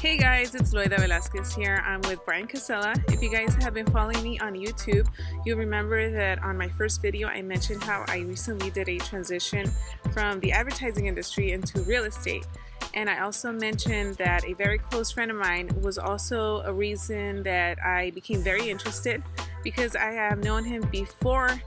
Hey guys, it's Loida Velasquez here. I'm with Bryan Casella. If you guys have been following me on YouTube, you'll remember that on my first video I mentioned how I recently did a transition from the advertising industry into real estate. And I also mentioned that a very close friend of mine was also a reason that I became very interested, because I have known him before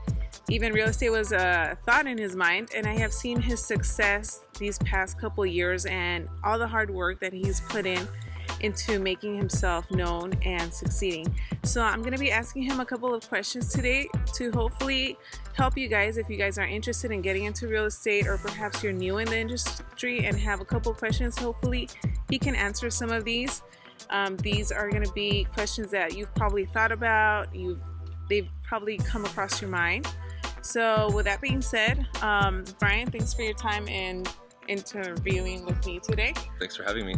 even real estate was a thought in his mind, and I have seen his success these past couple years and all the hard work that he's put into making himself known and succeeding. So I'm going to be asking him a couple of questions today to hopefully help you guys if you guys are interested in getting into real estate, or perhaps you're new in the industry and have a couple of questions. Hopefully he can answer some of these. These are going to be questions that you've probably thought about, they've probably come across your mind. So with that being said, Bryan, thanks for your time in interviewing with me today. Thanks for having me.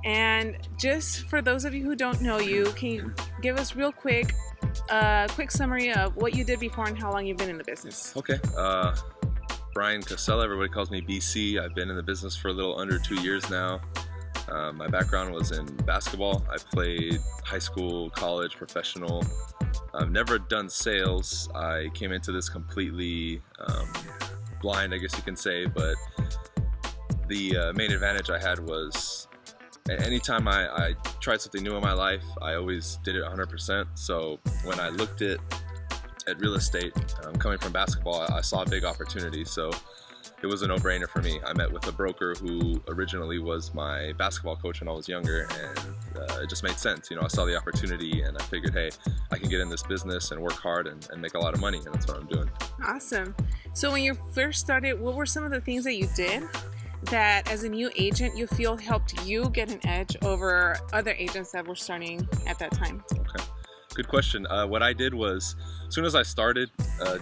And just for those of you who don't know you, can you give us real quick summary of what you did before and how long you've been in the business? Okay. Bryan Casella, everybody calls me BC. I've been in the business for a little under 2 years now. My background was in basketball. I played high school, college, professional. I've never done sales. I came into this completely blind, I guess you can say, but the main advantage I had was anytime I tried something new in my life, I always did it 100%. So when I looked at real estate, coming from basketball, I saw a big opportunity. So it was a no-brainer for me. I met with a broker who originally was my basketball coach when I was younger, and it just made sense. You know, I saw the opportunity and I figured, hey, I can get in this business and work hard and make a lot of money, and that's what I'm doing. Awesome. So when you first started, what were some of the things that you did that as a new agent you feel helped you get an edge over other agents that were starting at that time? Okay. Good question. What I did was, as soon as I started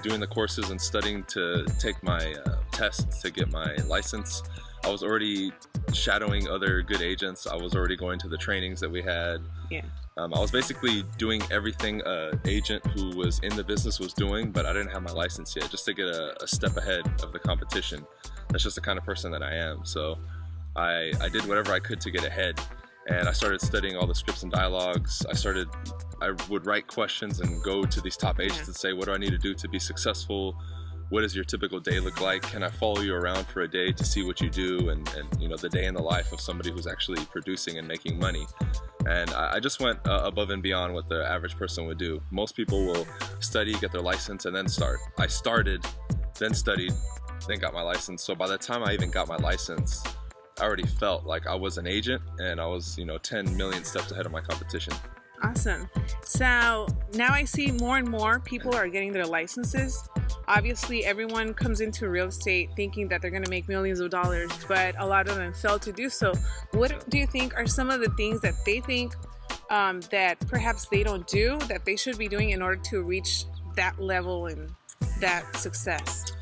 doing the courses and studying to take my test to get my license, I was already shadowing other good agents. I was already going to the trainings that we had. Yeah. I was basically doing everything an agent who was in the business was doing, but I didn't have my license yet, just to get a step ahead of the competition. That's just the kind of person that I am. So I did whatever I could to get ahead. And I started studying all the scripts and dialogues. I would write questions and go to these top agents and say, what do I need to do to be successful? What does your typical day look like? Can I follow you around for a day to see what you do? And you know, the day in the life of somebody who's actually producing and making money. And I just went above and beyond what the average person would do. Most people will study, get their license, and then start. I started, then studied, then got my license. So by the time I even got my license, I already felt like I was an agent, and I was, 10 million steps ahead of my competition. Awesome. So now I see more and more people are getting their licenses. Obviously, everyone comes into real estate thinking that they're going to make millions of dollars, but a lot of them fail to do so. What do you think are some of the things that they think that perhaps they don't do, that they should be doing in order to reach that level and that success?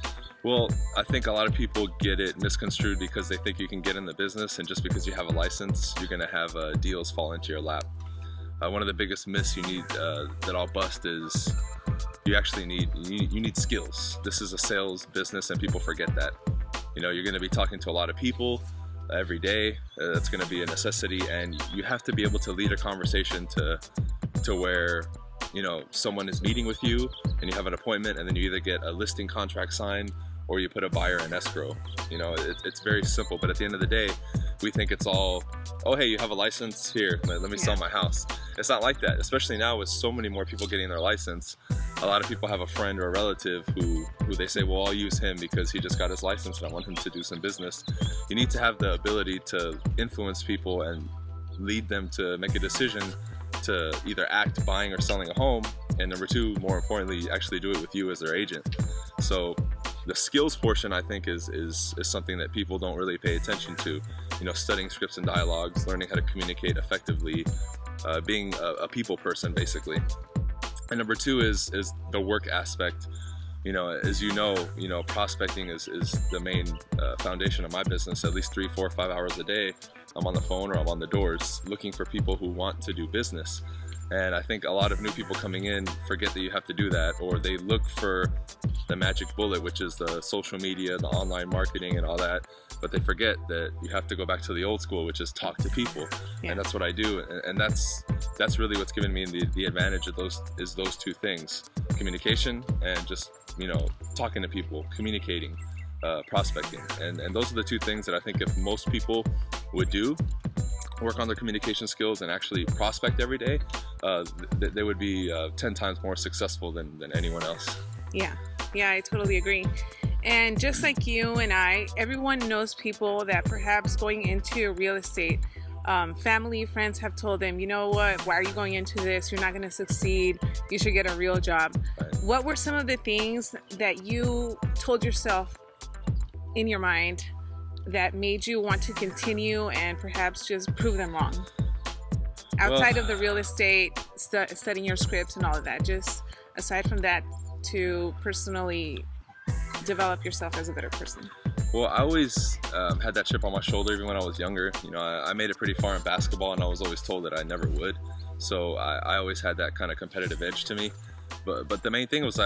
Well, I think a lot of people get it misconstrued because they think you can get in the business, and just because you have a license, you're going to have deals fall into your lap. One of the biggest myths you need that I'll bust is you actually need skills. This is a sales business, and people forget that. You're going to be talking to a lot of people every day. That's going to be a necessity, and you have to be able to lead a conversation to where someone is meeting with you and you have an appointment, and then you either get a listing contract signed or you put a buyer in escrow. It's very simple, but at the end of the day, we think it's all, oh, hey, you have a license, here, let me sell my house. It's not like that, especially now with so many more people getting their license. A lot of people have a friend or a relative who they say, well, I'll use him because he just got his license and I want him to do some business. You need to have the ability to influence people and lead them to make a decision to either act buying or selling a home, and number two, more importantly, actually do it with you as their agent. So the skills portion, I think, is something that people don't really pay attention to. Studying scripts and dialogues, learning how to communicate effectively, being a people person, basically. And number two is the work aspect. As prospecting is the main foundation of my business. At least 3, 4, 5 hours a day, I'm on the phone or I'm on the doors looking for people who want to do business. And I think a lot of new people coming in forget that you have to do that, or they look for the magic bullet, which is the social media, the online marketing and all that. but they forget that you have to go back to the old school, which is talk to people. Yeah. And that's what I do, and that's really what's given me the advantage of those two things: communication and just, you know, talking to people, communicating, prospecting, and those are the two things that I think if most people would do, work on their communication skills and actually prospect every day, they would be 10 times more successful than anyone else. Yeah, I totally agree. And just like you and I, everyone knows people that perhaps going into real estate, family, friends have told them, you know what, why are you going into this? You're not going to succeed. You should get a real job. Right. What were some of the things that you told yourself in your mind that made you want to continue and perhaps just prove them wrong? Outside of the real estate, studying your scripts and all of that, just aside from that, to personally develop yourself as a better person. Well, I always had that chip on my shoulder even when I was younger. You know, I made it pretty far in basketball, and I was always told that I never would. So I always had that kind of competitive edge to me. But the main thing was,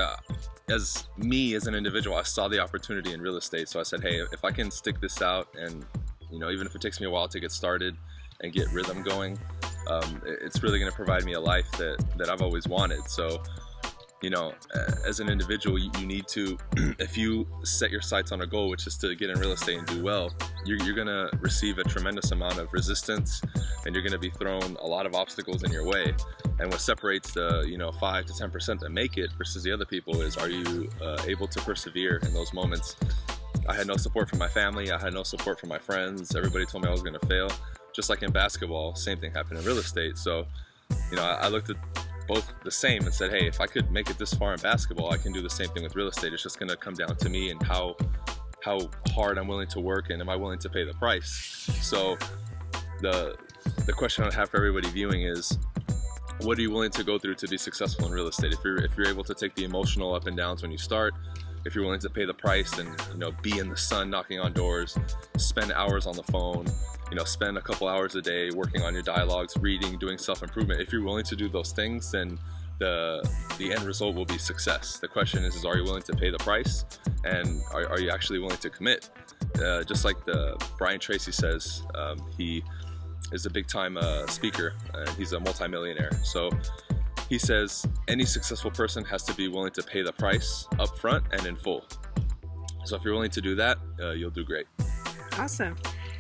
as an individual, I saw the opportunity in real estate. So I said, hey, if I can stick this out, and, you know, even if it takes me a while to get started and get rhythm going, it's really going to provide me a life that I've always wanted. So, you know, as an individual, you need to, if you set your sights on a goal, which is to get in real estate and do well, you're going to receive a tremendous amount of resistance, and you're going to be thrown a lot of obstacles in your way. And what separates the, you know, 5 to 10% that make it versus the other people is, are you able to persevere in those moments? I had no support from my family. I had no support from my friends. Everybody told me I was going to fail. Just like in basketball, same thing happened in real estate. So, you know, I looked at both the same and said, hey, if I could make it this far in basketball, I can do the same thing with real estate. It's just going to come down to me and how hard I'm willing to work, and am I willing to pay the price. So the question I have for everybody viewing is, what are you willing to go through to be successful in real estate? If you're able to take the emotional up and downs when you start, if you're willing to pay the price and, you know, be in the sun knocking on doors, spend hours on the phone, you know, spend a couple hours a day working on your dialogues, reading, doing self-improvement. If you're willing to do those things, then the end result will be success. The question is are you willing to pay the price, and are you actually willing to commit? Just like Brian Tracy says, he is a big-time speaker, and he's a multimillionaire. So he says any successful person has to be willing to pay the price up front and in full. So if you're willing to do that, you'll do great. Awesome.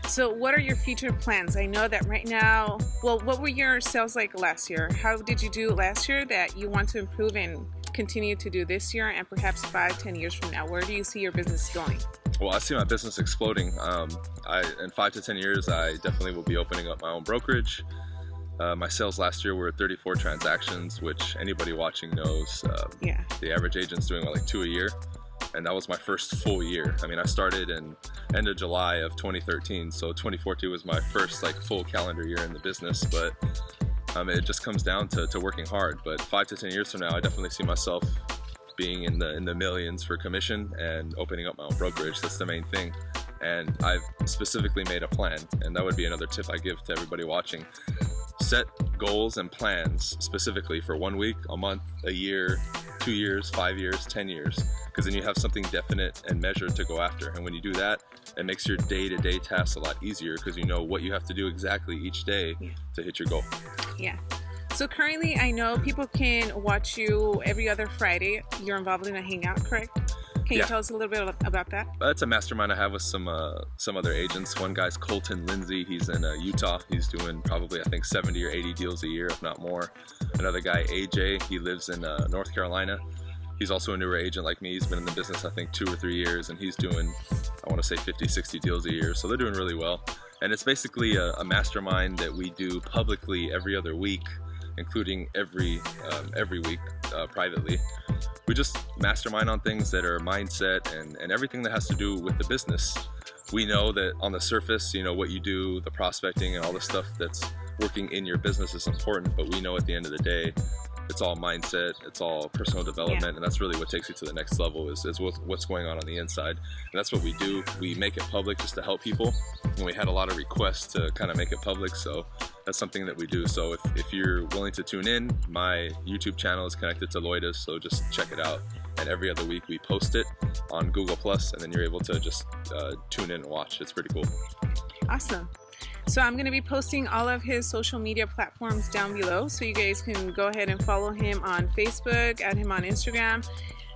So what are your future plans? I know that right now, well, what were your sales like last year? How did you do last year that you want to improve and continue to do this year, and perhaps 5-10 years from now? Where do you see your business going? Well, I see my business exploding. In 5 to 10 years, I definitely will be opening up my own brokerage. My sales last year were 34 transactions, which anybody watching knows. The average agent's doing like 2 a year. And that was my first full year. I mean, I started in end of July of 2013, so 2014 was my first like full calendar year in the business. But it just comes down to working hard. But 5 to 10 years from now, I definitely see myself being in the millions for commission and opening up my own brokerage. That's the main thing. And I've specifically made a plan, and that would be another tip I give to everybody watching. Set goals and plans specifically for 1 week, a month, a year, 2 years, 5 years, 10 years, because then you have something definite and measured to go after. And when you do that, it makes your day-to-day tasks a lot easier, because you know what you have to do exactly each day to hit your goal. Yeah. So currently, I know people can watch you every other Friday. You're involved in a hangout, correct? Can you tell us a little bit about that? It's a mastermind I have with some other agents. One guy's Colton Lindsay. He's in Utah. He's doing probably, I think, 70 or 80 deals a year, if not more. Another guy, AJ, he lives in North Carolina. He's also a newer agent like me. He's been in the business, I think, 2 or 3 years, and he's doing, I want to say 50, 60 deals a year. So they're doing really well. And it's basically a mastermind that we do publicly every other week, including every week privately. We just mastermind on things that are mindset and everything that has to do with the business. We know that on the surface, you know, what you do, the prospecting and all the stuff that's working in your business is important, but we know at the end of the day, it's all mindset, it's all personal development, and that's really what takes you to the next level is what's going on the inside. And that's what we do. We make it public just to help people, and we had a lot of requests to kind of make it public, so that's something that we do. So if you're willing to tune in, my YouTube channel is connected to Loida's, so just check it out. and every other week we post it on Google Plus, and then you're able to just tune in and watch. It's pretty cool. Awesome. So I'm going to be posting all of his social media platforms down below, so you guys can go ahead and follow him on Facebook, add him on Instagram.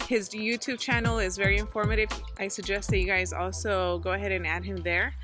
His YouTube channel is very informative. I suggest that you guys also go ahead and add him there.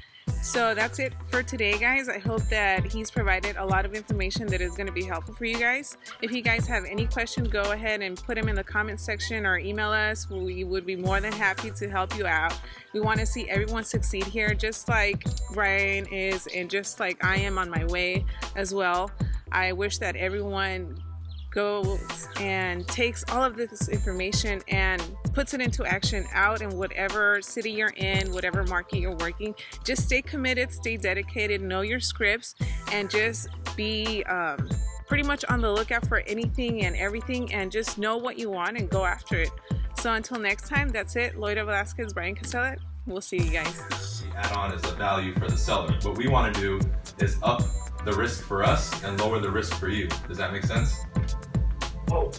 So that's it for today, guys. I hope that he's provided a lot of information that is going to be helpful for you guys. If you guys have any questions, go ahead and put them in the comment section or email us. We would be more than happy to help you out. We want to see everyone succeed here, just like Bryan is and just like I am on my way as well. I wish that everyone goes and takes all of this information and puts it into action out in whatever city you're in, whatever market you're working. Just stay committed, stay dedicated, know your scripts, and just be pretty much on the lookout for anything and everything, and just know what you want and go after it. So until next time, that's it. Loida Velasquez, Bryan Casella. We'll see you guys. The add-on is a value for the seller. What we want to do is up the risk for us and lower the risk for you. Does that make sense? Well,